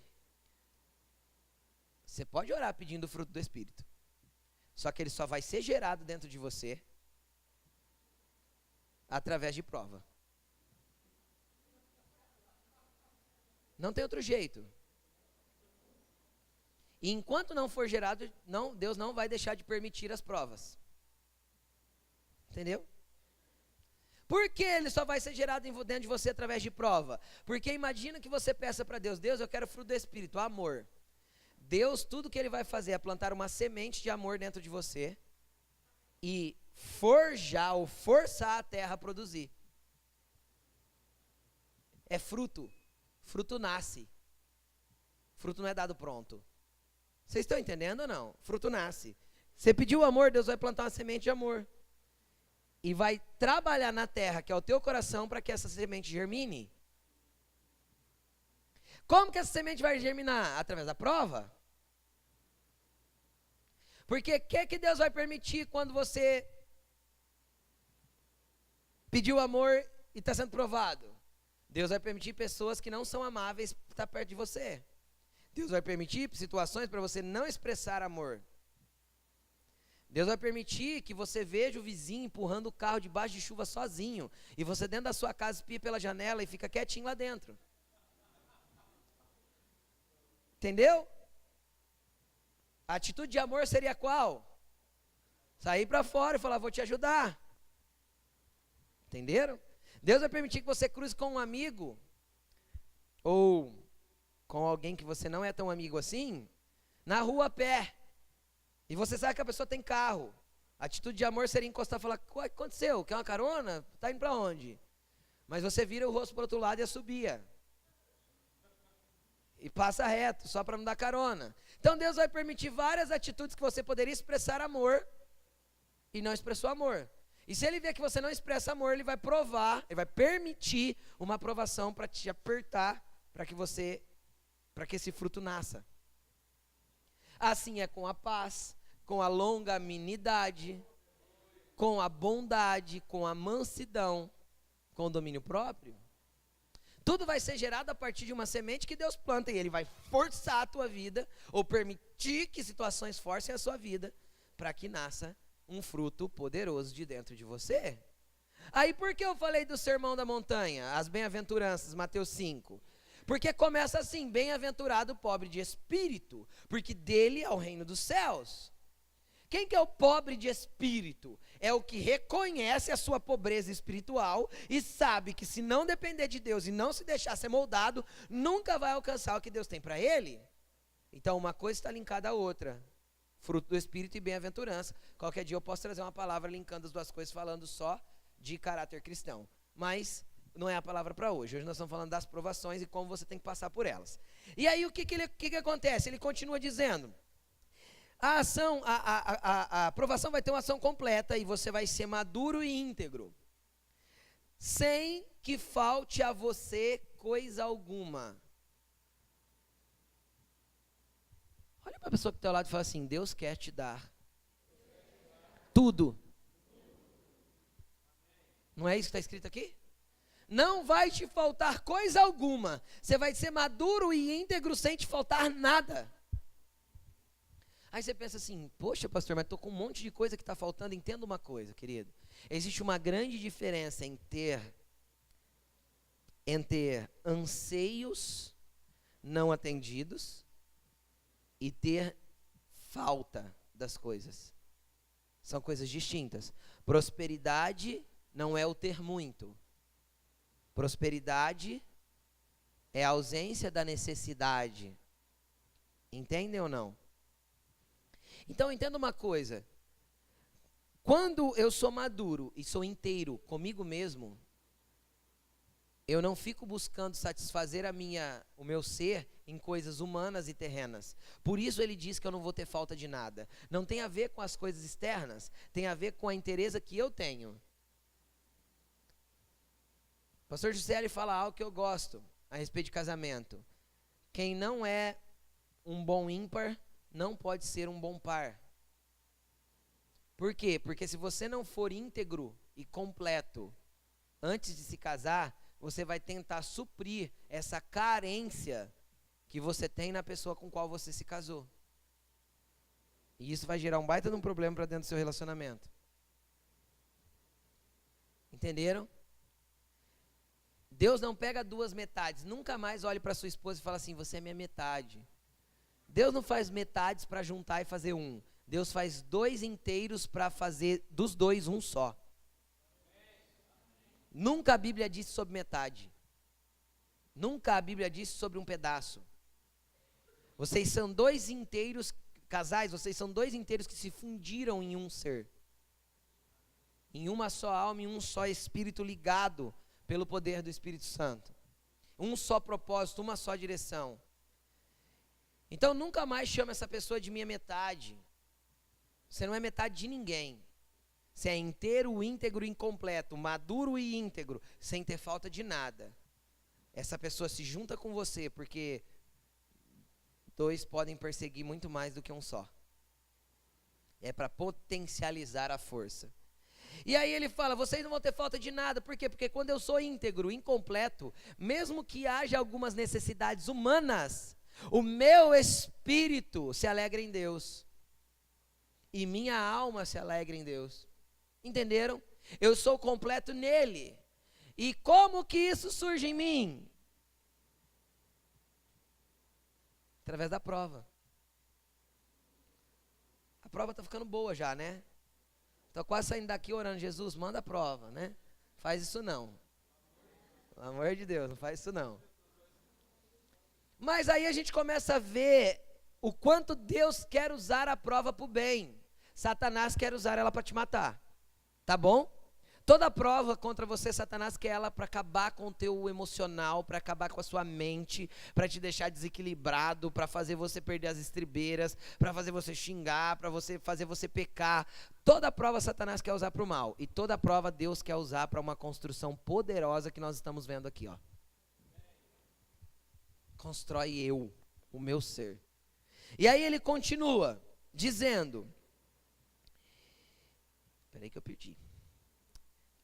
Você pode orar pedindo o fruto do Espírito, só que ele só vai ser gerado dentro de você através de prova. Não tem outro jeito. E enquanto não for gerado, Deus não vai deixar de permitir as provas. Entendeu? Por que ele só vai ser gerado dentro de você através de prova? Porque imagina que você peça para Deus, Deus, eu quero o fruto do Espírito, amor. Deus, tudo que ele vai fazer é plantar uma semente de amor dentro de você e forjar ou forçar a terra a produzir. É fruto. Fruto nasce. Fruto não é dado pronto. Vocês estão entendendo ou não? Fruto nasce. Você pediu amor, Deus vai plantar uma semente de amor. E vai trabalhar na terra, que é o teu coração, para que essa semente germine. Como que essa semente vai germinar? Através da prova. Porque o que Deus vai permitir quando você pediu amor e está sendo provado? Deus vai permitir pessoas que não são amáveis estar perto de você. Deus vai permitir situações para você não expressar amor. Deus vai permitir que você veja o vizinho empurrando o carro debaixo de chuva sozinho, e você dentro da sua casa espia pela janela e fica quietinho lá dentro. Entendeu? A atitude de amor seria qual? Sair para fora e falar, vou te ajudar. Entenderam? Deus vai permitir que você cruze com um amigo, ou com alguém que você não é tão amigo assim, na rua a pé. E você sabe que a pessoa tem carro. A atitude de amor seria encostar e falar, o que aconteceu? Quer uma carona? Está indo para onde? Mas você vira o rosto para o outro lado e assobia. E passa reto, só para não dar carona. Então Deus vai permitir várias atitudes que você poderia expressar amor e não expressou amor. E se ele ver que você não expressa amor, ele vai provar, ele vai permitir uma aprovação para te apertar, para que esse fruto nasça. Assim é com a paz, com a longanimidade, com a bondade, com a mansidão, com o domínio próprio. Tudo vai ser gerado a partir de uma semente que Deus planta, e ele vai forçar a tua vida, ou permitir que situações forcem a sua vida, para que nasça um fruto poderoso de dentro de você. Aí por que eu falei do sermão da montanha, as bem-aventuranças, Mateus 5? Porque começa assim, bem-aventurado o pobre de espírito, porque dele é o reino dos céus. Quem que é o pobre de espírito? É o que reconhece a sua pobreza espiritual e sabe que se não depender de Deus e não se deixar ser moldado, nunca vai alcançar o que Deus tem para ele. Então uma coisa está linkada à outra. Fruto do Espírito e bem-aventurança. Qualquer dia eu posso trazer uma palavra linkando as duas coisas, falando só de caráter cristão. Mas não é a palavra para hoje. Hoje nós estamos falando das provações e como você tem que passar por elas. E aí o que acontece? Ele continua dizendo, a aprovação vai ter uma ação completa e você vai ser maduro e íntegro, sem que falte a você coisa alguma. Olha para a pessoa que está ao lado e fala assim, Deus quer te dar tudo. Não é isso que está escrito aqui? Não vai te faltar coisa alguma. Você vai ser maduro e íntegro sem te faltar nada. Aí você pensa assim, poxa pastor, mas estou com um monte de coisa que está faltando. Entenda uma coisa, querido. Existe uma grande diferença em ter anseios não atendidos e ter falta das coisas. São coisas distintas. Prosperidade não é o ter muito. Prosperidade é a ausência da necessidade. Entendem ou não? Então entenda uma coisa. Quando eu sou maduro e sou inteiro comigo mesmo, eu não fico buscando satisfazer o meu ser em coisas humanas e terrenas. Por isso ele diz que eu não vou ter falta de nada. Não tem a ver com as coisas externas, tem a ver com a inteireza que eu tenho. O pastor Juscelio fala algo que eu gosto a respeito de casamento. Quem não é um bom ímpar, não pode ser um bom par. Por quê? Porque se você não for íntegro e completo antes de se casar, você vai tentar suprir essa carência que você tem na pessoa com qual você se casou. E isso vai gerar um baita de um problema para dentro do seu relacionamento. Entenderam? Deus não pega duas metades. Nunca mais olhe para sua esposa e fala assim, você é minha metade. Deus não faz metades para juntar e fazer um. Deus faz dois inteiros para fazer dos dois um só. Nunca a Bíblia disse sobre metade. Nunca a Bíblia disse sobre um pedaço. Vocês são dois inteiros, casais, vocês são dois inteiros que se fundiram em um ser. Em uma só alma, em um só espírito ligado pelo poder do Espírito Santo. Um só propósito, uma só direção. Então nunca mais chame essa pessoa de minha metade. Você não é metade de ninguém. Você é inteiro, íntegro e incompleto, maduro e íntegro, sem ter falta de nada. Essa pessoa se junta com você, porque dois podem perseguir muito mais do que um só. É para potencializar a força. E aí ele fala, vocês não vão ter falta de nada. Por quê? Porque quando eu sou íntegro, incompleto, mesmo que haja algumas necessidades humanas, o meu espírito se alegra em Deus. E minha alma se alegra em Deus. Entenderam? Eu sou completo nele. E como que isso surge em mim? Através da prova. A prova está ficando boa já, né? Estou quase saindo daqui orando, Jesus, manda a prova, né? Faz isso não. Pelo amor de Deus, não faz isso não. Mas aí a gente começa a ver o quanto Deus quer usar a prova para o bem. Satanás quer usar ela para te matar. Tá bom? Toda prova contra você, Satanás quer ela para acabar com o teu emocional, para acabar com a sua mente, para te deixar desequilibrado, para fazer você perder as estribeiras, para fazer você xingar, para fazer você pecar. Toda prova Satanás quer usar para o mal. E toda prova Deus quer usar para uma construção poderosa que nós estamos vendo aqui, ó. Constrói eu, o meu ser. E aí ele continua dizendo... Espera aí que eu perdi.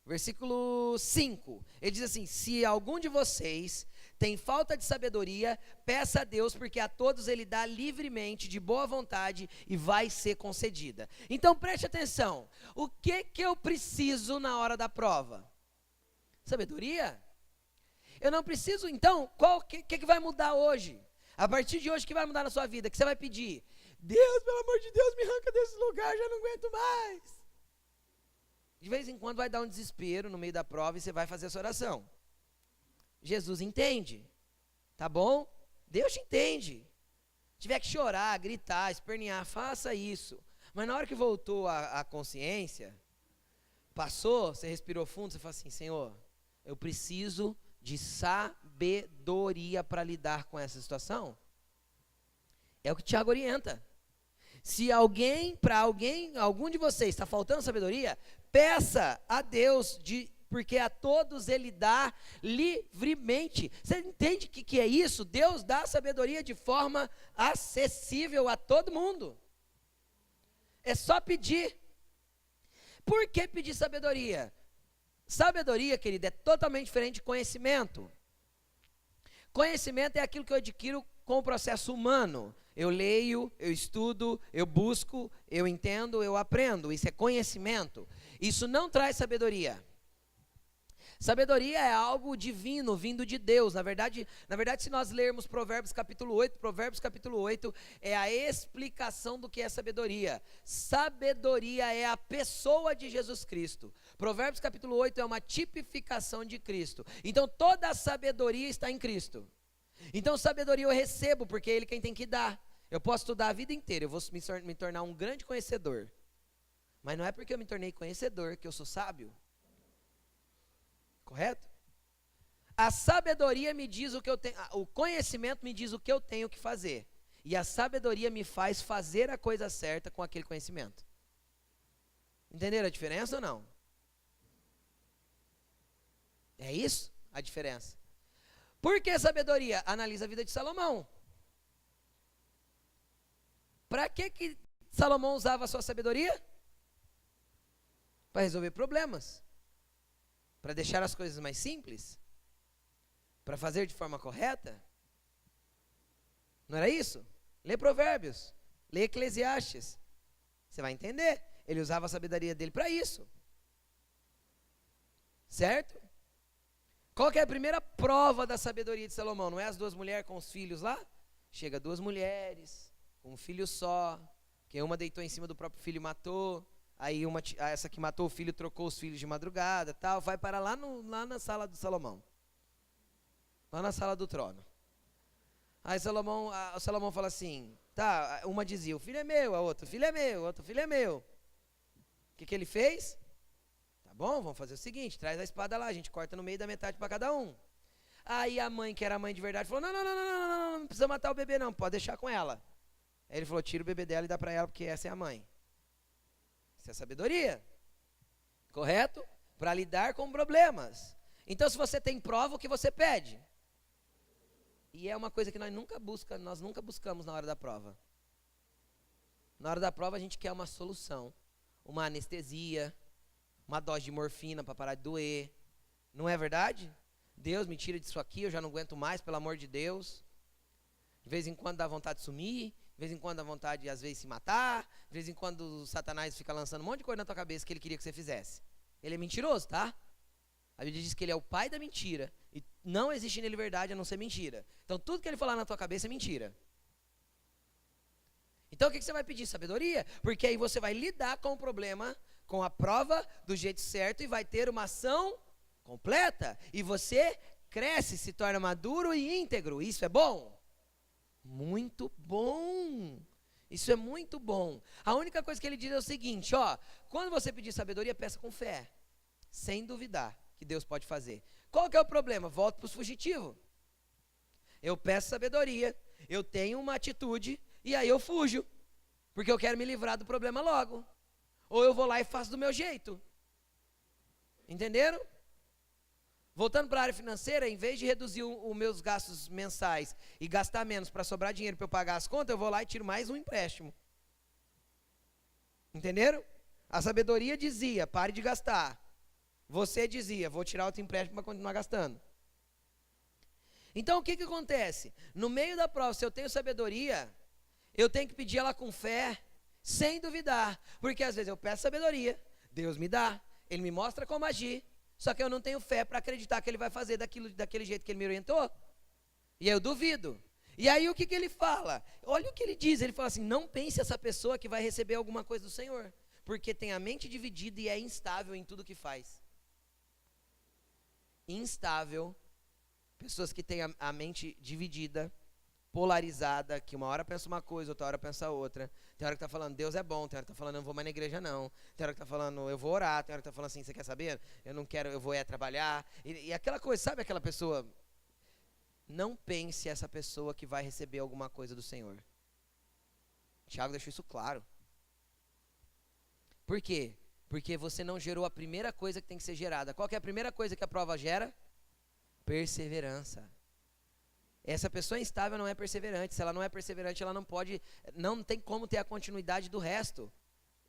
Versículo 5, ele diz assim, se algum de vocês tem falta de sabedoria, peça a Deus, porque a todos ele dá livremente, de boa vontade, e vai ser concedida. Então preste atenção, o que eu preciso na hora da prova? Sabedoria? Eu não preciso, então, o que vai mudar hoje? A partir de hoje, o que vai mudar na sua vida? O que você vai pedir? Deus, pelo amor de Deus, me arranca desse lugar, já não aguento mais. De vez em quando vai dar um desespero no meio da prova e você vai fazer essa oração. Jesus entende, tá bom? Deus te entende. Se tiver que chorar, gritar, espernear, faça isso. Mas na hora que voltou a consciência, passou, você respirou fundo, você fala assim, Senhor, eu preciso de sabedoria para lidar com essa situação. É o que Tiago orienta. Se algum de vocês está faltando sabedoria, peça a Deus, porque a todos ele dá livremente. Você entende o que é isso? Deus dá sabedoria de forma acessível a todo mundo. É só pedir. Por que pedir sabedoria? Sabedoria, querido, é totalmente diferente de conhecimento. Conhecimento é aquilo que eu adquiro com o processo humano. Eu leio, eu estudo, eu busco, eu entendo, eu aprendo. Isso é conhecimento. Isso não traz sabedoria. Sabedoria é algo divino, vindo de Deus. Na verdade, se nós lermos Provérbios capítulo 8 é a explicação do que é sabedoria. Sabedoria é a pessoa de Jesus Cristo. Provérbios capítulo 8 é uma tipificação de Cristo. Então toda a sabedoria está em Cristo. Então sabedoria eu recebo, porque é Ele quem tem que dar. Eu posso estudar a vida inteira, eu vou me tornar um grande conhecedor. Mas não é porque eu me tornei conhecedor que eu sou sábio. Correto? A sabedoria me diz o que eu tenho, o conhecimento me diz o que eu tenho que fazer. E a sabedoria me faz fazer a coisa certa com aquele conhecimento. Entenderam a diferença ou não? É isso a diferença. Por que sabedoria? Analisa a vida de Salomão. Para que Salomão usava a sua sabedoria? Para resolver problemas. Para deixar as coisas mais simples. Para fazer de forma correta. Não era isso? Lê Provérbios. Lê Eclesiastes. Você vai entender. Ele usava a sabedoria dele para isso. Certo? Qual que é a primeira prova da sabedoria de Salomão? Não é as duas mulheres com os filhos lá? Chega duas mulheres, com um filho só, que uma deitou em cima do próprio filho e matou, aí essa que matou o filho trocou os filhos de madrugada, tal, vai para lá na sala do Salomão, lá na sala do trono. Aí o Salomão fala assim, tá, uma dizia, o filho é meu, a outra, o filho é meu, a outra, o filho é meu. O que ele fez? Tá bom, vamos fazer o seguinte, traz a espada lá, a gente corta no meio da metade para cada um. Aí a mãe, que era a mãe de verdade, falou, não precisa matar o bebê não, pode deixar com ela. Aí ele falou, tira o bebê dela e dá para ela, porque essa é a mãe. Isso é sabedoria, correto? Para lidar com problemas. Então se você tem prova, o que você pede? E é uma coisa que nós nunca buscamos na hora da prova. Na hora da prova a gente quer uma solução, uma anestesia, uma dose de morfina para parar de doer. Não é verdade? Deus, me tira disso aqui, eu já não aguento mais, pelo amor de Deus. De vez em quando dá vontade de sumir, de vez em quando dá vontade de, às vezes, se matar, de vez em quando o Satanás fica lançando um monte de coisa na tua cabeça que ele queria que você fizesse. Ele é mentiroso, tá? A Bíblia diz que ele é o pai da mentira, e não existe nele verdade a não ser mentira. Então tudo que ele falar na tua cabeça é mentira. Então o que você vai pedir? Sabedoria? Porque aí você vai lidar com o problema, com a prova do jeito certo e vai ter uma ação completa. E você cresce, se torna maduro e íntegro. Isso é bom? Muito bom. Isso é muito bom. A única coisa que ele diz é o seguinte, ó, quando você pedir sabedoria, peça com fé, sem duvidar que Deus pode fazer. Qual que é o problema? Volto para os fugitivos. Eu peço sabedoria, eu tenho uma atitude e aí eu fujo, porque eu quero me livrar do problema logo. Ou eu vou lá e faço do meu jeito. Entenderam? Voltando para a área financeira, em vez de reduzir os meus gastos mensais e gastar menos para sobrar dinheiro para eu pagar as contas, eu vou lá e tiro mais um empréstimo. Entenderam? A sabedoria dizia, pare de gastar. Você dizia, vou tirar outro empréstimo para continuar gastando. Então o que acontece? No meio da prova, se eu tenho sabedoria, eu tenho que pedir ela com fé, sem duvidar. Porque às vezes eu peço sabedoria, Deus me dá, Ele me mostra como agir, só que eu não tenho fé para acreditar que Ele vai fazer daquele jeito que Ele me orientou. E aí eu duvido. E aí o que Ele fala? Olha o que Ele diz, Ele fala assim, não pense essa pessoa que vai receber alguma coisa do Senhor, porque tem a mente dividida e é instável em tudo que faz. Instável, pessoas que têm a mente dividida, polarizada, que uma hora pensa uma coisa, outra hora pensa outra. Tem hora que está falando, Deus é bom, tem hora que está falando, eu não vou mais na igreja não. Tem hora que está falando, eu vou orar, tem hora que está falando assim, você quer saber? Eu não quero, eu vou trabalhar. E aquela coisa, sabe aquela pessoa? Não pense essa pessoa que vai receber alguma coisa do Senhor. Tiago deixou isso claro. Por quê? Porque você não gerou a primeira coisa que tem que ser gerada. Qual que é a primeira coisa que a prova gera? Perseverança. Essa pessoa instável não é perseverante. Se ela não é perseverante, ela não tem como ter a continuidade do resto.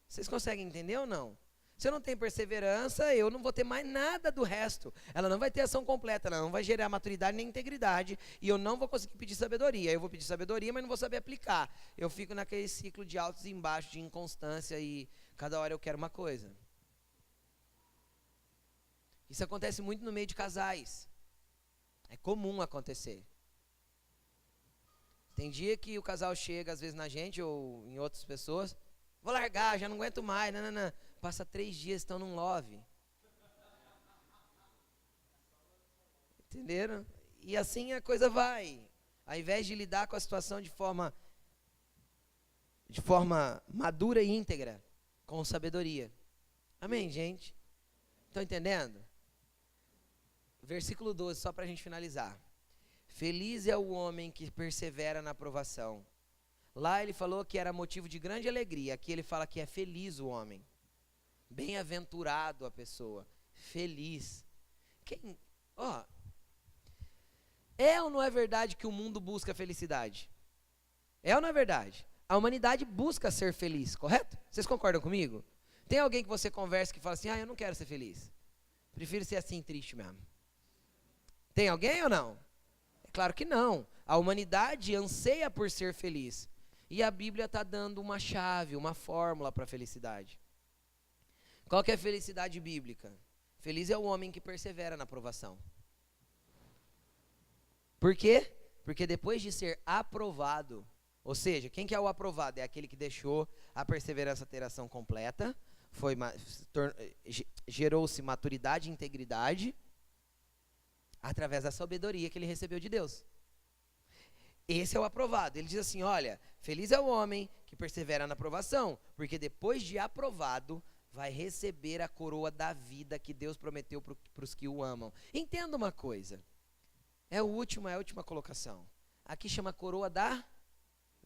Vocês conseguem entender ou não? Se eu não tenho perseverança, eu não vou ter mais nada do resto. Ela não vai ter ação completa, ela não vai gerar maturidade nem integridade, e eu não vou conseguir pedir sabedoria. Eu vou pedir sabedoria, mas não vou saber aplicar. Eu fico naquele ciclo de altos e baixos, de inconstância, e cada hora eu quero uma coisa. Isso acontece muito no meio de casais. É comum acontecer. Tem dia que o casal chega, às vezes, na gente ou em outras pessoas, vou largar, já não aguento mais, não. Passa 3 dias, estão num love. Entenderam? E assim a coisa vai. ao invés de lidar com a situação de forma madura e íntegra, com sabedoria. Amém, gente? Estão entendendo? Versículo 12, só para a gente finalizar. Feliz é o homem que persevera na provação. Lá ele falou que era motivo de grande alegria. Aqui ele fala que é feliz o homem. Bem-aventurado a pessoa. Feliz. É ou não é verdade que o mundo busca felicidade? É ou não é verdade? A humanidade busca ser feliz, correto? Vocês concordam comigo? Tem alguém que você conversa que fala assim, eu não quero ser feliz. Prefiro ser assim, triste mesmo. Tem alguém ou não? É claro que não. A humanidade anseia por ser feliz. E a Bíblia está dando uma chave, uma fórmula para a felicidade. Qual que é a felicidade bíblica? Feliz é o homem que persevera na provação. Por quê? Porque depois de ser aprovado, ou seja, quem que é o aprovado? É aquele que deixou a perseverança ter ação completa, gerou-se maturidade e integridade, através da sabedoria que ele recebeu de Deus. Esse é o aprovado. Ele diz assim, olha, feliz é o homem que persevera na aprovação, porque depois de aprovado, vai receber a coroa da vida que Deus prometeu para os que o amam. Entenda uma coisa, é a última colocação. Aqui chama coroa da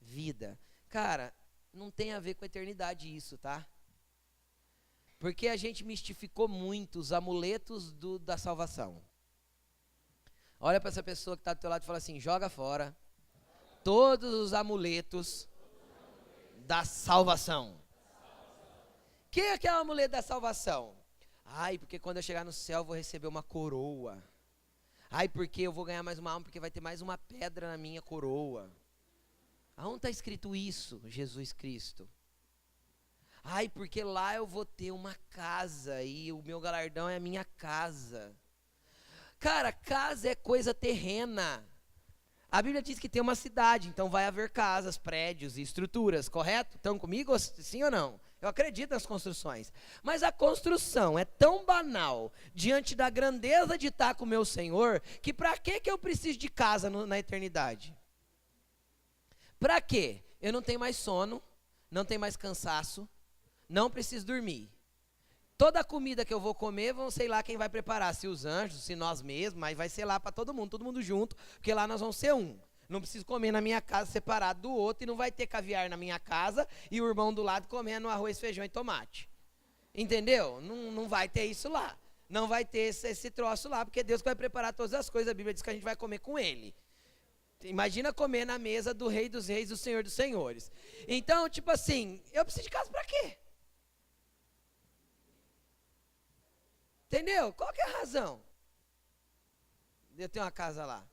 vida. Cara, não tem a ver com a eternidade isso, tá? Porque a gente mistificou muito os amuletos da salvação. Olha para essa pessoa que está do teu lado e fala assim, joga fora todos os amuletos da salvação. O que é o amuleto da salvação? Porque quando eu chegar no céu eu vou receber uma coroa. Porque eu vou ganhar mais uma alma, porque vai ter mais uma pedra na minha coroa. Aonde está escrito isso, Jesus Cristo? Porque lá eu vou ter uma casa e o meu galardão é a minha casa. Cara, casa é coisa terrena. A Bíblia diz que tem uma cidade, então vai haver casas, prédios e estruturas, correto? Estão comigo, sim ou não? Eu acredito nas construções. Mas a construção é tão banal diante da grandeza de estar com o meu Senhor, que para que eu preciso de casa na eternidade? Para quê? Eu não tenho mais sono, não tenho mais cansaço, não preciso dormir. Toda a comida que eu vou comer, sei lá quem vai preparar, se os anjos, se nós mesmos, mas vai ser lá para todo mundo junto, porque lá nós vamos ser um. Não preciso comer na minha casa separado do outro, e não vai ter caviar na minha casa, e o irmão do lado comendo arroz, feijão e tomate. Entendeu? Não vai ter isso lá. Não vai ter esse troço lá, porque Deus vai preparar todas as coisas, a Bíblia diz que a gente vai comer com Ele. Imagina comer na mesa do Rei dos Reis, do Senhor dos Senhores. Então, tipo assim, eu preciso de casa para quê? Entendeu? Qual que é a razão de eu ter uma casa lá?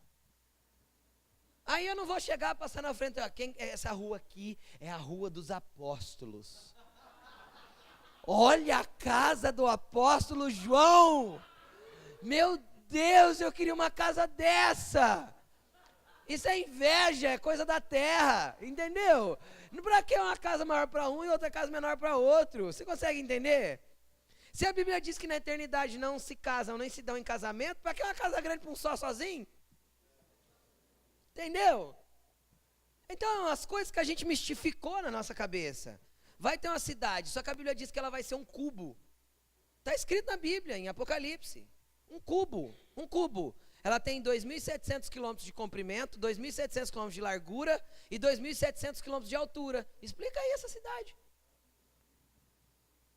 Aí eu não vou chegar, passar na frente, essa rua aqui é a rua dos apóstolos. Olha a casa do apóstolo João. Meu Deus, eu queria uma casa dessa. Isso é inveja, é coisa da terra, entendeu? Para que uma casa maior para um e outra casa menor para outro? Você consegue entender? Se a Bíblia diz que na eternidade não se casam, nem se dão em casamento, para que uma casa grande para um só sozinho? Entendeu? Então, as coisas que a gente mistificou na nossa cabeça. Vai ter uma cidade, só que a Bíblia diz que ela vai ser um cubo. Está escrito na Bíblia, em Apocalipse. Um cubo. Ela tem 2.700 quilômetros de comprimento, 2.700 quilômetros de largura e 2.700 quilômetros de altura. Explica aí essa cidade.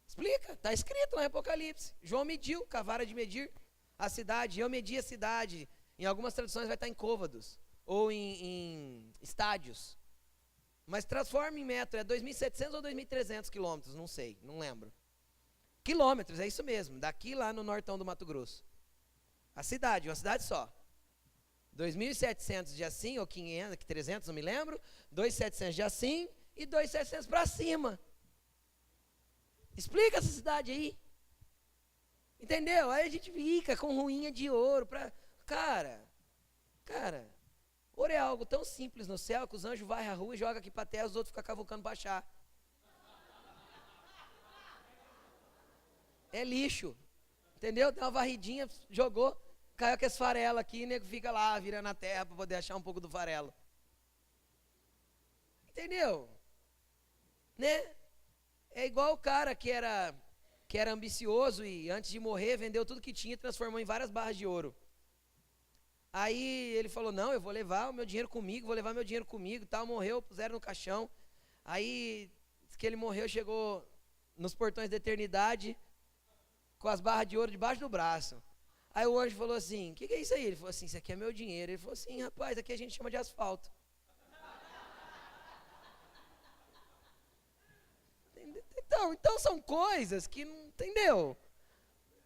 Explica, está escrito lá em Apocalipse. João mediu, com a vara de medir a cidade. Eu medi a cidade. Em algumas traduções vai estar em côvados ou em estádios. Mas transforma em metro, é 2.700 ou 2.300 quilômetros, não sei, não lembro. Quilômetros, é isso mesmo, daqui lá no nortão do Mato Grosso. A cidade, uma cidade só. 2.700 de assim, ou 500, 300, não me lembro. 2.700 de assim e 2.700 para cima. Explica essa cidade aí. Entendeu? Aí a gente fica com ruinha de ouro. Cara, ouro é algo tão simples no céu que os anjos varrem a rua e jogam aqui para a terra, os outros ficam cavucando para achar. É lixo. Entendeu? Deu uma varridinha, jogou, caiu com esse farelo aqui e o nego fica lá, virando a terra para poder achar um pouco do farelo. Entendeu? Né? É igual o cara que era ambicioso e antes de morrer vendeu tudo que tinha e transformou em várias barras de ouro. Aí ele falou, não, eu vou levar o meu dinheiro comigo, tal, morreu, puseram no caixão. Aí, diz que ele morreu, chegou nos portões da eternidade, com as barras de ouro debaixo do braço. Aí o anjo falou assim, o que é isso aí? Ele falou assim, isso aqui é meu dinheiro. Ele falou assim, rapaz, aqui a gente chama de asfalto. Então são coisas que, não, entendeu?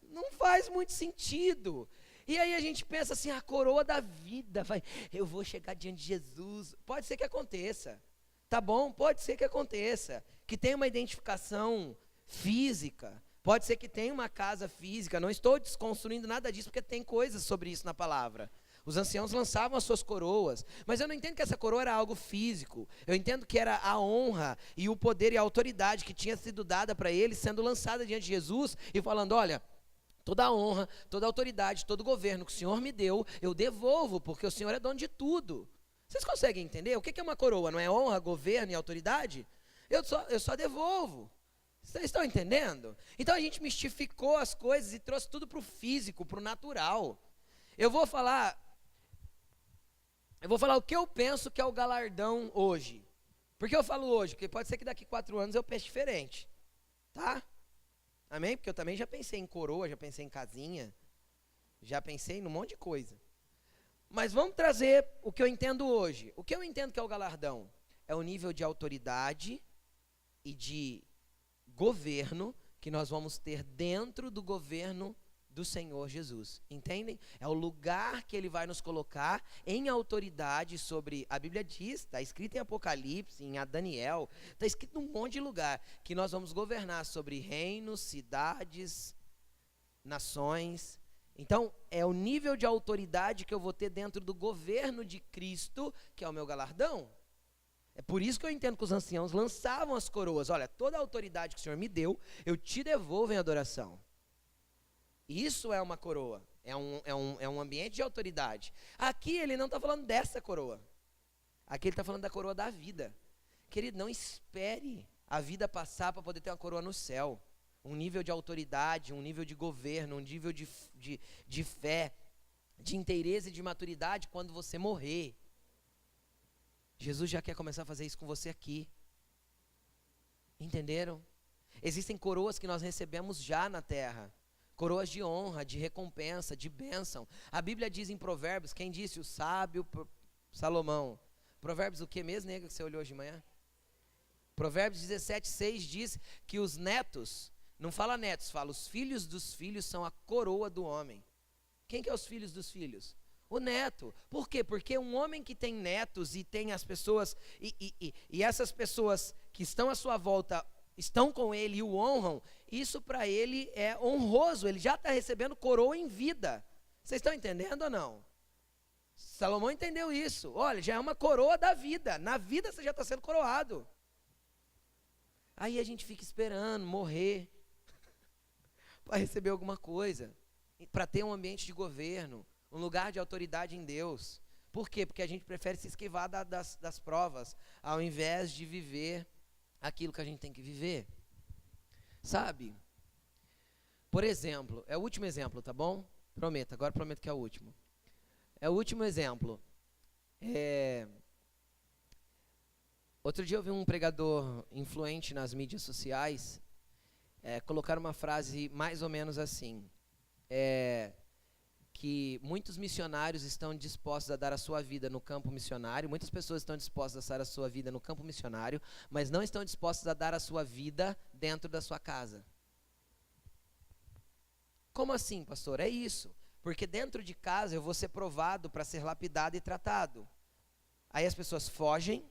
Não faz muito sentido. E aí a gente pensa assim, a coroa da vida, eu vou chegar diante de Jesus. Pode ser que aconteça, tá bom? Pode ser que aconteça, que tenha uma identificação física, pode ser que tenha uma casa física, não estou desconstruindo nada disso, porque tem coisas sobre isso na palavra. Os anciãos lançavam as suas coroas, mas eu não entendo que essa coroa era algo físico, eu entendo que era a honra e o poder e a autoridade que tinha sido dada para eles, sendo lançada diante de Jesus e falando, olha, toda a honra, toda a autoridade, todo o governo que o Senhor me deu, eu devolvo, porque o Senhor é dono de tudo. Vocês conseguem entender? O que é uma coroa? Não é honra, governo e autoridade? Eu só devolvo. Vocês estão entendendo? Então a gente mistificou as coisas e trouxe tudo para o físico, para o natural. Eu vou falar o que eu penso que é o galardão hoje. Por que eu falo hoje? Porque pode ser que daqui 4 anos eu pense diferente. Tá? Amém? Porque eu também já pensei em coroa, já pensei em casinha, já pensei em um monte de coisa. Mas vamos trazer o que eu entendo hoje. O que eu entendo que é o galardão? É o nível de autoridade e de governo que nós vamos ter dentro do governo do Senhor Jesus. Entendem? É o lugar que Ele vai nos colocar em autoridade sobre, a Bíblia diz, está escrito em Apocalipse, em Daniel, está escrito num monte de lugar, que nós vamos governar sobre reinos, cidades, nações. Então, é o nível de autoridade que eu vou ter dentro do governo de Cristo, que é o meu galardão. É por isso que eu entendo que os anciãos lançavam as coroas. Olha, toda a autoridade que o Senhor me deu, eu te devolvo em adoração. Isso é uma coroa, é um ambiente de autoridade. Aqui ele não está falando dessa coroa. Aqui ele está falando da coroa da vida. Querido, não espere a vida passar para poder ter uma coroa no céu. Um nível de autoridade, um nível de governo, um nível de fé, de inteireza e de maturidade quando você morrer. Jesus já quer começar a fazer isso com você aqui. Entenderam? Existem coroas que nós recebemos já na terra. Coroas de honra, de recompensa, de bênção. A Bíblia diz em Provérbios, quem disse? O sábio Salomão. Provérbios o que mesmo, nega, que você olhou hoje de manhã? Provérbios 17:6 diz que os netos, não fala netos, fala os filhos dos filhos são a coroa do homem. Quem que é os filhos dos filhos? O neto. Por quê? Porque um homem que tem netos e tem as pessoas, e essas pessoas que estão à sua volta estão com ele e o honram, isso para ele é honroso, ele já está recebendo coroa em vida. Vocês estão entendendo ou não? Salomão entendeu isso. Olha, já é uma coroa da vida, na vida você já está sendo coroado. Aí a gente fica esperando morrer para receber alguma coisa, para ter um ambiente de governo, um lugar de autoridade em Deus. Por quê? Porque a gente prefere se esquivar das provas, ao invés de viver aquilo que a gente tem que viver. Sabe? Por exemplo, é o último exemplo, tá bom? Agora prometo que é o último. É o último exemplo. Outro dia eu vi um pregador influente nas mídias sociais colocar uma frase mais ou menos assim. Que muitos missionários estão dispostos a dar a sua vida no campo missionário, muitas pessoas estão dispostas a dar a sua vida no campo missionário, mas não estão dispostas a dar a sua vida dentro da sua casa. Como assim, pastor? É isso, porque dentro de casa eu vou ser provado para ser lapidado e tratado. Aí as pessoas fogem,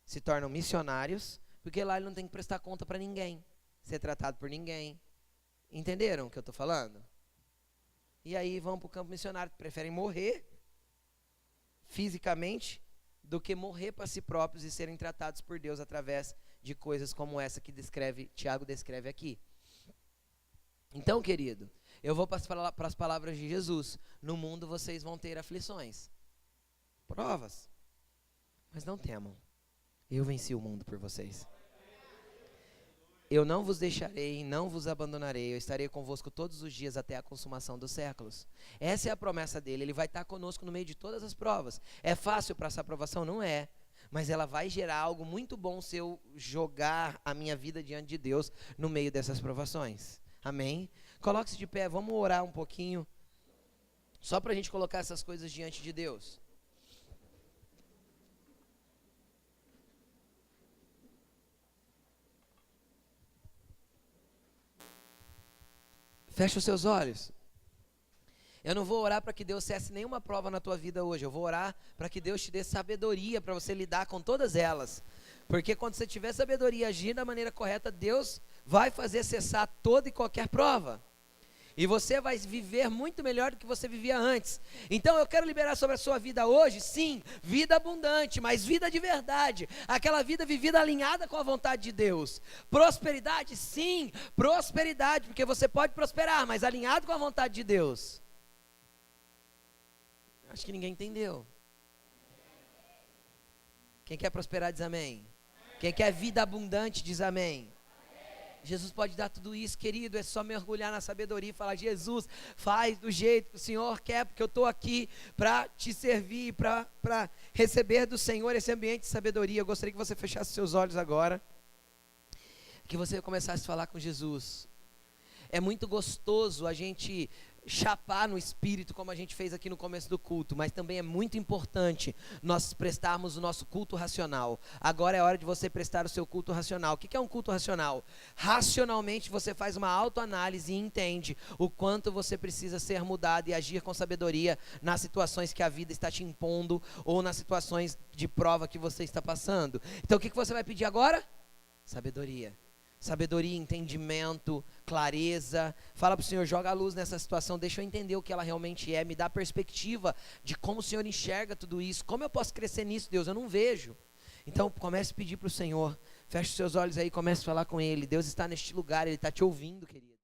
se tornam missionários, porque lá ele não tem que prestar conta para ninguém, ser tratado por ninguém. Entenderam o que eu estou falando? E aí vão para o campo missionário, preferem morrer fisicamente do que morrer para si próprios e serem tratados por Deus através de coisas como essa que Tiago descreve aqui. Então, querido, eu vou para as palavras de Jesus. No mundo vocês vão ter aflições, provas, mas não temam, Eu venci o mundo por vocês. Eu não vos deixarei, não vos abandonarei, eu estarei convosco todos os dias até a consumação dos séculos. Essa é a promessa dele, ele vai estar conosco no meio de todas as provas. É fácil para essa aprovação? Não é. Mas ela vai gerar algo muito bom se eu jogar a minha vida diante de Deus no meio dessas provações. Amém? Coloque-se de pé, vamos orar um pouquinho, só para a gente colocar essas coisas diante de Deus. Fecha os seus olhos. Eu não vou orar para que Deus cesse nenhuma prova na tua vida hoje. Eu vou orar para que Deus te dê sabedoria para você lidar com todas elas. Porque quando você tiver sabedoria e agir da maneira correta, Deus vai fazer cessar toda e qualquer prova. E você vai viver muito melhor do que você vivia antes. Então eu quero liberar sobre a sua vida hoje, sim, vida abundante, mas vida de verdade. Aquela vida vivida alinhada com a vontade de Deus. Prosperidade, sim, prosperidade, porque você pode prosperar, mas alinhado com a vontade de Deus. Acho que ninguém entendeu. Quem quer prosperar diz amém. Quem quer vida abundante diz amém. Jesus pode dar tudo isso, querido, é só mergulhar na sabedoria e falar: Jesus, faz do jeito que o Senhor quer, porque eu estou aqui para te servir, para receber do Senhor esse ambiente de sabedoria. Eu gostaria que você fechasse seus olhos agora, que você começasse a falar com Jesus. É muito gostoso a gente chapar no espírito, como a gente fez aqui no começo do culto, mas também é muito importante nós prestarmos o nosso culto racional. Agora é hora de você prestar o seu culto racional. O que é um culto racional? Racionalmente você faz uma autoanálise e entende o quanto você precisa ser mudado e agir com sabedoria nas situações que a vida está te impondo ou nas situações de prova que você está passando. Então o que você vai pedir agora? Sabedoria. Sabedoria, entendimento, clareza. Fala para o Senhor: joga a luz nessa situação, deixa eu entender o que ela realmente é, me dá perspectiva de como o Senhor enxerga tudo isso, como eu posso crescer nisso, Deus, eu não vejo. Então comece a pedir para o Senhor, feche os seus olhos aí, comece a falar com Ele. Deus está neste lugar, Ele está te ouvindo, querido.